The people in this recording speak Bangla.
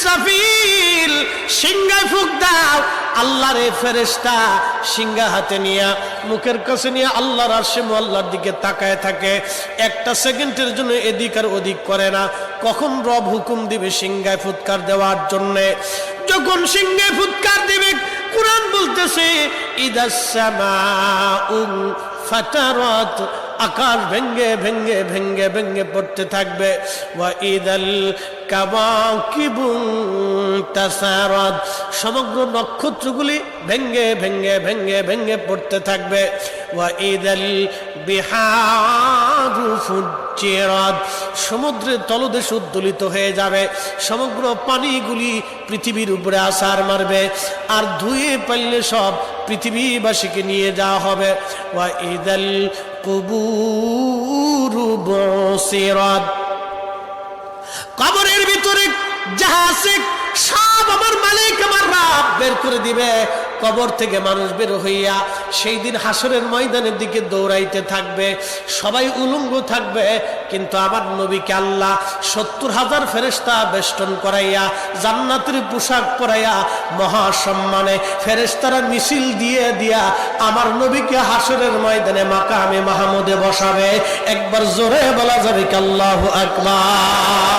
ইসরাফিল সিংহায় ফুঁক দাও। আল্লাহর এই ফেরেশতা সিংহা হাতে নিয়ে মুখের কাছে নিয়ে আল্লাহর আরশে মুআল্লার দিকে তাকায় থাকে, একটা সেকেন্ডের জন্য এদিক আর ওদিক করে না। কখন রব হুকুম দিবে সিংহায় ফুৎকার দেওয়ার জন্য, যখন সিংহায় ফুৎকার দিবে কুরআন বলতেছে ইদাস সামাউ ফাতারাত, আকাশ ভেঙ্গে ভেঙ্গে ভেঙ্গে ভেঙ্গে পড়তে থাকবে। ওয়া ইদাল কাওয়াকিবু তাসারাত, সমগ্র নক্ষত্রগুলি ভেঙ্গে ভেঙ্গে ভেঙ্গে ভেঙ্গে পড়তে থাকবে। ওয়া ইদাল বিহারু ফুজ্জিরাত, সমুদ্রের তলদেশ উদ্দোলিত হয়ে যাবে, সমগ্র পানিগুলি পৃথিবীর উপরে আছাড় মারবে, আর ধুয়ে পাইলে সব পৃথিবীবাসীকে নিয়ে যাওয়া হবে। ওয়া ইদাল কুবুরু বুসিরাত, কবরের ভিতরে যাহা আছে সব আমার মালিক আমার রব বের করে দিবে। কবর থেকে মানুষ বের হইয়া সেই দিন হাসরের ময়দানের দিকে দৌড়াইতে থাকবে, সবাই উলঙ্গ থাকবে, কিন্তু আমার নবীকে আল্লাহ ৭০,০০০ ফেরেশতা বেষ্টন করাইয়া জান্নাতের পোশাক পরাইয়া মহাসম্মানে ফেরেশতারা মিছিল দিয়ে দিয়া আমার নবীকে হাসরের ময়দানে মাকামে মাহমুদে বসাবে। একবার জোরে বলা যাবে কি আল্লাহু আকবার।